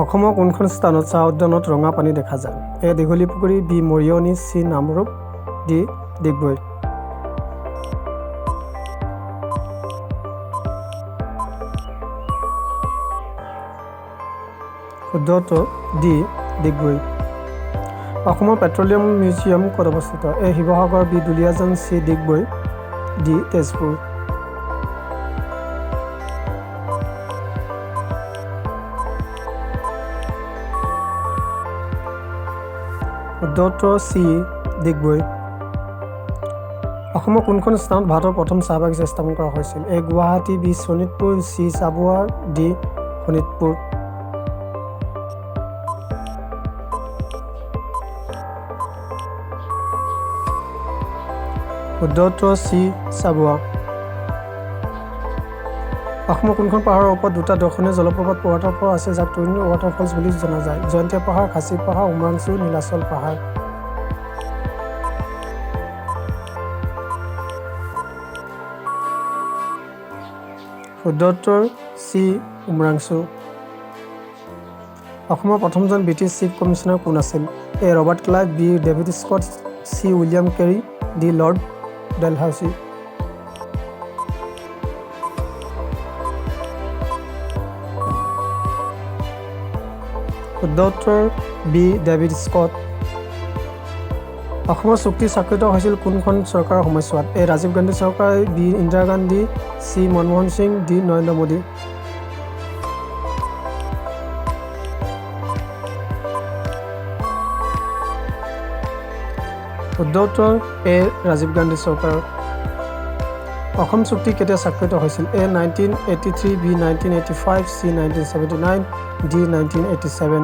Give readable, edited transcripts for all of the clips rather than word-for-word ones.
অসমৰ কোনখন স্থানত চাহ উদ্যানত ৰঙা পানী দেখা যায়? A Dighali Pukhuri, B Mariani, C Namrup, D Digboi. শুদ্ধ উত্তৰ ডি ডিগবৈ। অসমৰ পেট্ৰলিয়াম মিউজিয়াম ক'ত অৱস্থিত? A Sivasagar, B Duliajan, C Digboi, D Tezpur. শুদ্ধ উত্তৰ চি ডিগবৈ। অসমৰ কোনখন স্থানত ভাৰতৰ প্ৰথম চাহ বাগিচা স্থাপন কৰা হৈছিল? A Guwahati, B Sonitpur, C Chabua, D Sonitpur. শুদ্ধ উত্তৰ চি চাবুৱা। অসমৰ কোনখন পাহাৰৰ ওপৰত দুটা দৰ্শনীয় জলপ্ৰপাত ৱাটাৰফল আছে যাক টুইন ৱাটাৰফলছ বুলি জনা যায়? জয়ন্তীয়া পাহাৰ, খাচী পাহাৰ, উমৰাংচু, নীলাচল পাহাৰ। শুদ্ধ উত্তৰ চি উমৰাংচু। অসমৰ প্ৰথমজন ব্ৰিটিছ চিফ কমিছনাৰ কোন আছিল? A Robert Clive, B David Scott, C William Carey, D Lord Dalhousie. শুদ্ধ উত্তৰ বি ডেভিড স্কট। অসমৰ চুক্তি স্বাক্ষৰিত হৈছিল কোনখন চৰকাৰৰ সময়ছোৱাত? এ ৰাজীৱ গান্ধী চৰকাৰ, B Indira Gandhi, C Manmohan Singh, D Narendra Modi. শুদ্ধ উত্তৰ এ ৰাজীৱ গান্ধী চৰকাৰ। অসম চুক্তি কেতিয়া স্বাক্ষৰিত হৈছিল? এ 1983, বি 1985, চি 1979, ডি 1987।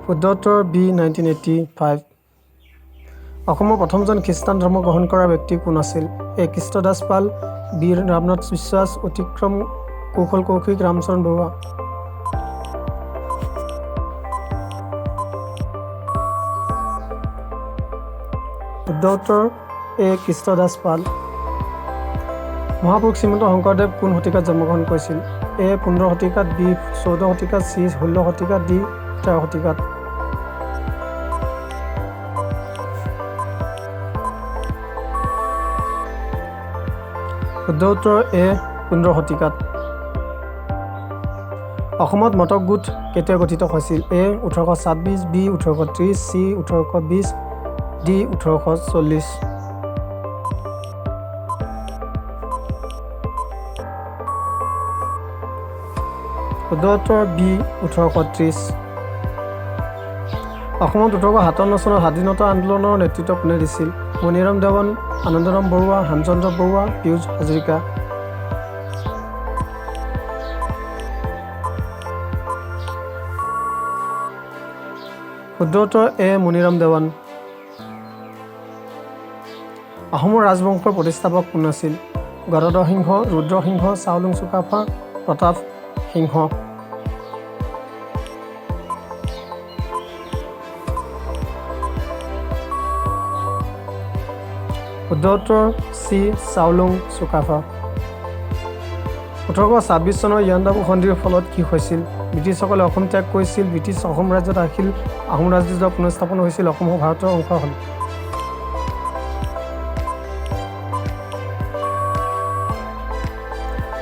শুদ্ধ উত্তৰ বি 1985। অসমৰ প্ৰথমজন খ্ৰীষ্টান ধৰ্ম গ্ৰহণ কৰা ব্যক্তি কোন আছিল? এ কৃষ্ণদাস পাল, বি ৰামনাথ বিশ্বাস, অতিক্ৰম কৌশল কৌশিক, ৰামচৰণ বৰুৱা। শুদ্ধ উত্তৰ এ কৃষ্ণদাস পাল। মহাপুৰুষ শ্ৰীমন্ত শংকৰদেৱ কোন শতিকাত জন্মগ্ৰহণ কৰিছিল? এ 15 শতিকাত, বি 14 শতিকাত, চি 16 শতিকাত, ডি 13 শতিকাত। শুদ্ধ উত্তৰ এ 15 শতিকাত। অসমত মটক গোট কেতিয়া গঠিত হৈছিল? এ 1826, বি 1830, চি 1820, ডি 1840। শুদ্ধ উত্তৰ বি 1830। অসমত 1857 চনত স্বাধীনতা আন্দোলনৰ নেতৃত্ব কোনে দিছিল? মণিৰাম দেৱান, আনন্দৰাম বৰুৱা, হেমচন্দ্ৰ বৰুৱা, পীয়ুষ হাজৰিকা। শুদ্ধ উত্তৰ এ মণিৰাম দেৱান। অসমৰ ৰাজবংশৰ প্ৰতিষ্ঠাপক কোন আছিল? গদাধৰ সিংহ, ৰুদ্ৰ সিংহ, চাওলুং চুকাফা, প্ৰতাপ সিংহ। শুদ্ধ উত্তৰ চি চাওলুং চুকাফা। 1826 চনৰ ইয়াণ্ডাবু সন্ধিৰ ফলত কি হৈছিল? ব্ৰিটিছসকলে অসম ত্যাগ কৰিছিল, ব্ৰিটিছ অসম ৰাজ্যত আহিল, আহোম ৰাজত্ব পুনৰ্স্থাপন হৈছিল, অসম ভাৰতৰ অংশ হ'ল।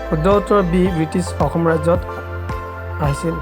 শুদ্ধ উত্তৰ বি ব্ৰিটিছ অসম ৰাজ্যত আহিছিল।